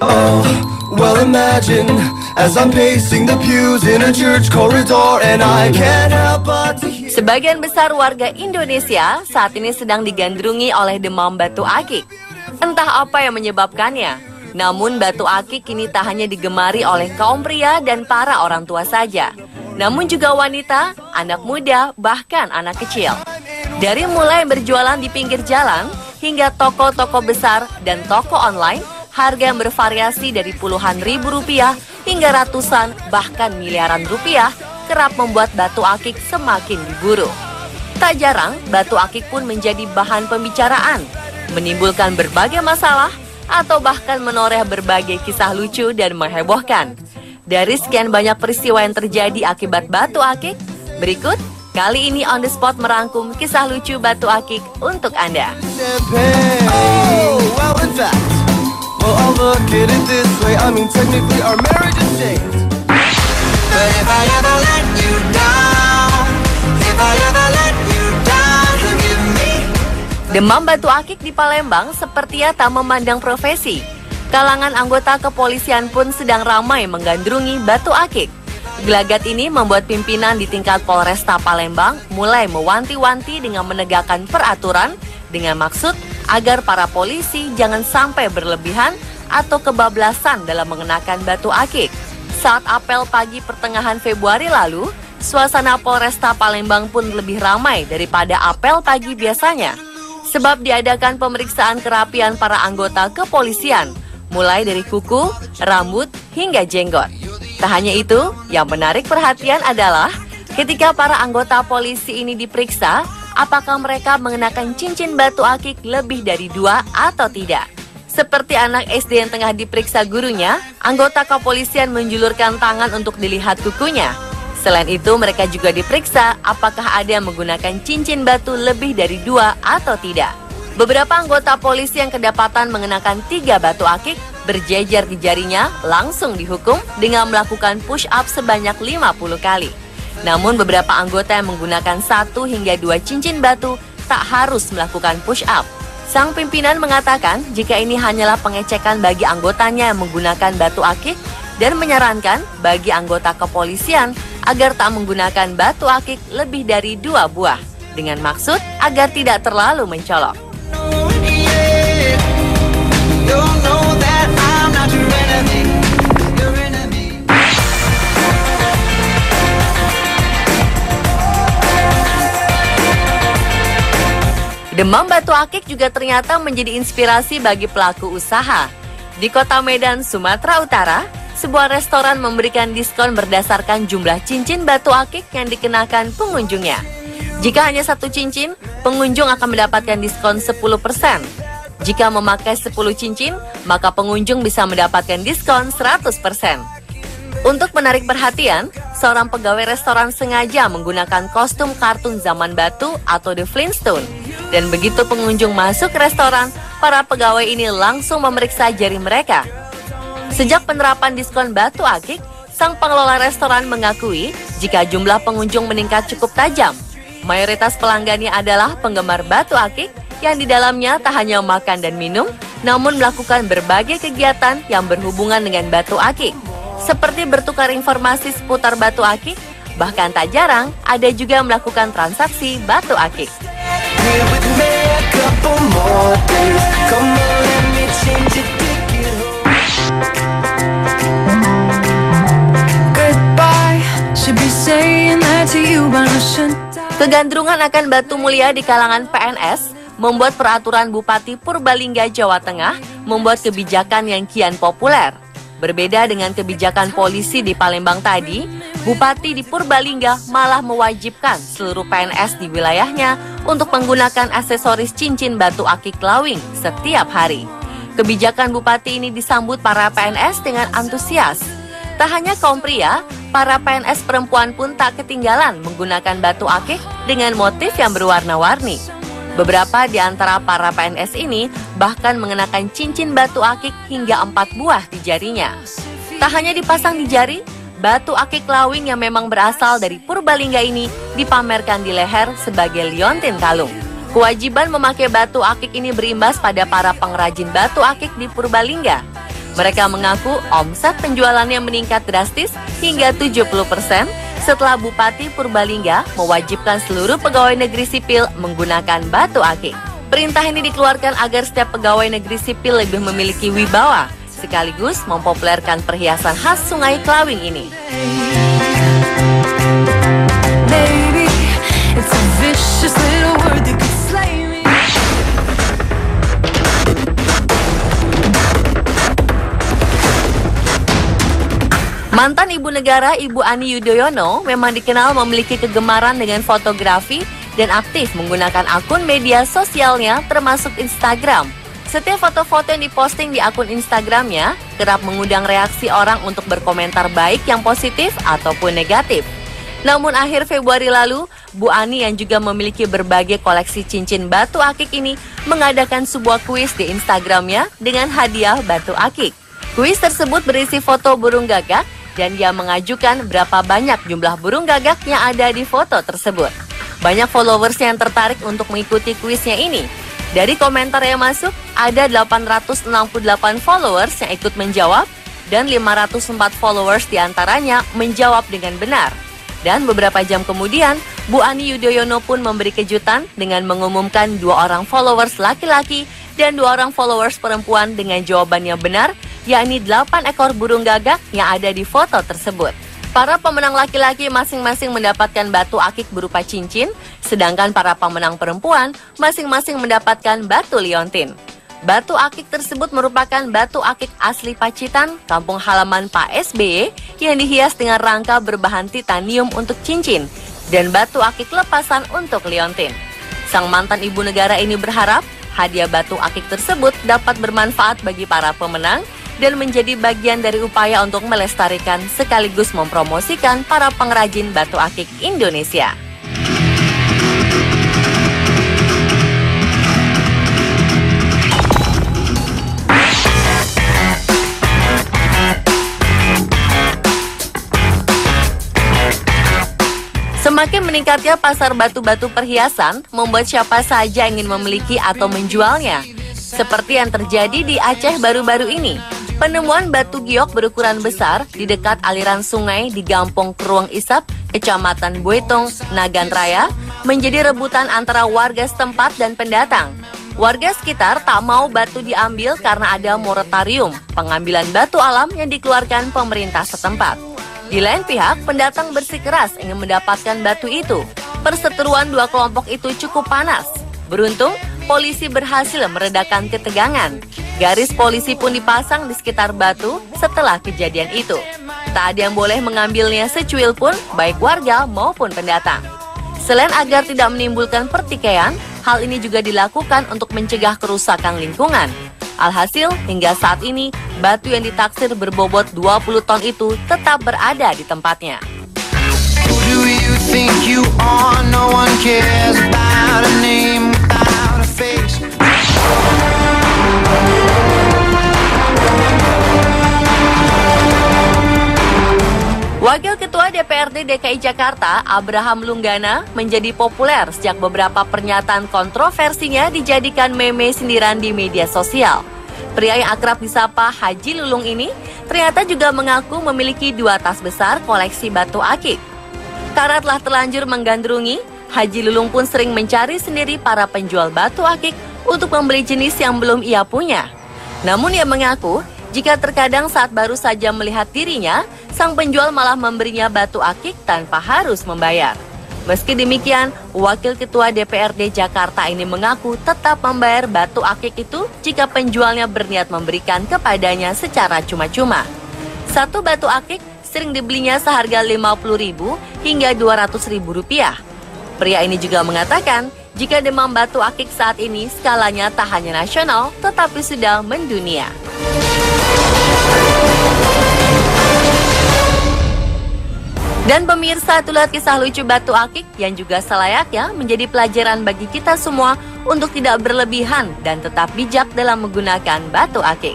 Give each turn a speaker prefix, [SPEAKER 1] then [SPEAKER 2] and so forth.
[SPEAKER 1] Oh, well imagine as I'm pacing the pews in a church corridor and I can't help but to hear.
[SPEAKER 2] Sebagian besar warga Indonesia saat ini sedang digandrungi oleh demam batu akik. Entah apa yang menyebabkannya. Namun batu akik kini tak hanya digemari oleh kaum pria dan para orang tua saja. Namun juga wanita, anak muda, bahkan anak kecil. Dari mulai berjualan di pinggir jalan, hingga toko-toko besar dan toko online, harga yang bervariasi dari puluhan ribu rupiah hingga ratusan bahkan miliaran rupiah kerap membuat batu akik semakin diburu. Tak jarang, batu akik pun menjadi bahan pembicaraan, menimbulkan berbagai masalah atau bahkan menoreh berbagai kisah lucu dan menghebohkan. Dari sekian banyak peristiwa yang terjadi akibat batu akik, berikut kali ini On The Spot merangkum kisah lucu batu akik untuk Anda.
[SPEAKER 1] Oh, well in fact, well I'll look at it this way, I mean technically our marriage is saved. But if I ever let you down, if I ever let you down, forgive me.
[SPEAKER 2] Demam batu akik di Palembang sepertinya tak memandang profesi. Kalangan anggota kepolisian pun sedang ramai menggandrungi batu akik. Gelagat ini membuat pimpinan di tingkat Polresta Palembang mulai mewanti-wanti dengan menegakkan peraturan dengan maksud agar para polisi jangan sampai berlebihan atau kebablasan dalam mengenakan batu akik. Saat apel pagi pertengahan Februari lalu, suasana Polresta Palembang pun lebih ramai daripada apel pagi biasanya. Sebab diadakan pemeriksaan kerapian para anggota kepolisian, mulai dari kuku, rambut, hingga jenggot. Tak hanya itu, yang menarik perhatian adalah ketika para anggota polisi ini diperiksa, apakah mereka mengenakan cincin batu akik lebih dari 2 atau tidak. Seperti anak SD yang tengah diperiksa gurunya, anggota kepolisian menjulurkan tangan untuk dilihat kukunya. Selain itu, mereka juga diperiksa apakah ada yang menggunakan cincin batu lebih dari 2 atau tidak. Beberapa anggota polisi yang kedapatan mengenakan 3 batu akik berjejer di jarinya langsung dihukum dengan melakukan push up sebanyak 50 kali. Namun beberapa anggota yang menggunakan 1 hingga 2 cincin batu tak harus melakukan push up. Sang pimpinan mengatakan jika ini hanyalah pengecekan bagi anggotanya yang menggunakan batu akik dan menyarankan bagi anggota kepolisian agar tak menggunakan batu akik lebih dari 2 buah dengan maksud agar tidak terlalu mencolok. Demam batu akik juga ternyata menjadi inspirasi bagi pelaku usaha. Di kota Medan, Sumatera Utara, sebuah restoran memberikan diskon berdasarkan jumlah cincin batu akik yang dikenakan pengunjungnya. Jika hanya 1 cincin, pengunjung akan mendapatkan diskon 10%. Jika memakai 10 cincin, maka pengunjung bisa mendapatkan diskon 100%. Untuk menarik perhatian, seorang pegawai restoran sengaja menggunakan kostum kartun zaman batu atau The Flintstone. Dan begitu pengunjung masuk ke restoran, para pegawai ini langsung memeriksa jari mereka. Sejak penerapan diskon batu akik, sang pengelola restoran mengakui jika jumlah pengunjung meningkat cukup tajam. Mayoritas pelanggannya adalah penggemar batu akik yang di dalamnya tak hanya makan dan minum, namun melakukan berbagai kegiatan yang berhubungan dengan batu akik. Seperti bertukar informasi seputar batu akik, bahkan tak jarang ada juga yang melakukan transaksi batu akik. Kegandrungan akan batu mulia di kalangan PNS membuat peraturan Bupati Purbalingga, Jawa Tengah membuat kebijakan yang kian populer. Berbeda dengan kebijakan polisi di Palembang tadi, Bupati di Purbalingga malah mewajibkan seluruh PNS di wilayahnya untuk menggunakan aksesoris cincin batu akik lawing setiap hari. Kebijakan Bupati ini disambut para PNS dengan antusias. Tak hanya kaum pria, para PNS perempuan pun tak ketinggalan menggunakan batu akik dengan motif yang berwarna-warni. Beberapa di antara para PNS ini bahkan mengenakan cincin batu akik hingga 4 buah di jarinya. Tak hanya dipasang di jari, batu akik lawing yang memang berasal dari Purbalingga ini dipamerkan di leher sebagai liontin kalung. Kewajiban memakai batu akik ini berimbas pada para pengrajin batu akik di Purbalingga. Mereka mengaku omset penjualannya meningkat drastis hingga 70% setelah Bupati Purbalingga mewajibkan seluruh pegawai negeri sipil menggunakan batu akik. Perintah ini dikeluarkan agar setiap pegawai negeri sipil lebih memiliki wibawa, sekaligus mempopulerkan perhiasan khas Sungai Klawing ini.
[SPEAKER 3] Baby, it's a vicious little word that could slay me.
[SPEAKER 2] Mantan Ibu Negara Ibu Ani Yudhoyono memang dikenal memiliki kegemaran dengan fotografi dan aktif menggunakan akun media sosialnya termasuk Instagram. Setiap foto-foto yang diposting di akun Instagramnya kerap mengundang reaksi orang untuk berkomentar baik yang positif ataupun negatif. Namun akhir Februari lalu, Bu Ani yang juga memiliki berbagai koleksi cincin batu akik ini mengadakan sebuah kuis di Instagramnya dengan hadiah batu akik. Kuis tersebut berisi foto burung gagak dan dia mengajukan berapa banyak jumlah burung gagak yang ada di foto tersebut. Banyak followers yang tertarik untuk mengikuti kuisnya ini. Dari komentar yang masuk, ada 868 followers yang ikut menjawab dan 504 followers diantaranya menjawab dengan benar. Dan beberapa jam kemudian, Bu Ani Yudhoyono pun memberi kejutan dengan mengumumkan 2 orang followers laki-laki dan 2 orang followers perempuan dengan jawaban yang benar, yakni 8 ekor burung gagak yang ada di foto tersebut. Para pemenang laki-laki masing-masing mendapatkan batu akik berupa cincin, sedangkan para pemenang perempuan masing-masing mendapatkan batu liontin. Batu akik tersebut merupakan batu akik asli Pacitan, kampung halaman Pak SBY, yang dihias dengan rangka berbahan titanium untuk cincin, dan batu akik lepasan untuk liontin. Sang mantan ibu negara ini berharap hadiah batu akik tersebut dapat bermanfaat bagi para pemenang, dan menjadi bagian dari upaya untuk melestarikan sekaligus mempromosikan para pengrajin batu akik Indonesia. Semakin meningkatnya pasar batu-batu perhiasan membuat siapa saja ingin memiliki atau menjualnya. Seperti yang terjadi di Aceh baru-baru ini. Penemuan batu giok berukuran besar di dekat aliran sungai di Gampong Keruang Isap, Kecamatan Boetong, Nagan Raya, menjadi rebutan antara warga setempat dan pendatang. Warga sekitar tak mau batu diambil karena ada moratorium pengambilan batu alam yang dikeluarkan pemerintah setempat. Di lain pihak, pendatang bersikeras ingin mendapatkan batu itu. Perseteruan 2 kelompok itu cukup panas. Beruntung, polisi berhasil meredakan ketegangan. Garis polisi pun dipasang di sekitar batu setelah kejadian itu. Tak ada yang boleh mengambilnya secuil pun, baik warga maupun pendatang. Selain agar tidak menimbulkan pertikaian, hal ini juga dilakukan untuk mencegah kerusakan lingkungan. Alhasil, hingga saat ini, batu yang ditaksir berbobot 20 ton itu tetap berada di tempatnya.
[SPEAKER 1] Who do you think you are? No one cares about a name without a face.
[SPEAKER 2] Wakil Ketua DPRD DKI Jakarta, Abraham Lunggana, menjadi populer sejak beberapa pernyataan kontroversinya dijadikan meme sindiran di media sosial. Pria yang akrab disapa Haji Lulung ini ternyata juga mengaku memiliki 2 tas besar koleksi batu akik. Karena telah terlanjur menggandrungi, Haji Lulung pun sering mencari sendiri para penjual batu akik untuk membeli jenis yang belum ia punya. Namun ia mengaku, jika terkadang saat baru saja melihat dirinya, sang penjual malah memberinya batu akik tanpa harus membayar. Meski demikian, Wakil Ketua DPRD Jakarta ini mengaku tetap membayar batu akik itu jika penjualnya berniat memberikan kepadanya secara cuma-cuma. Satu batu akik sering dibelinya seharga Rp50.000 hingga Rp200.000. Pria ini juga mengatakan, jika demam batu akik saat ini skalanya tak hanya nasional, tetapi sudah mendunia. Dan pemirsa, itulah kisah lucu batu akik yang juga selayaknya menjadi pelajaran bagi kita semua untuk tidak berlebihan dan tetap bijak dalam menggunakan batu akik.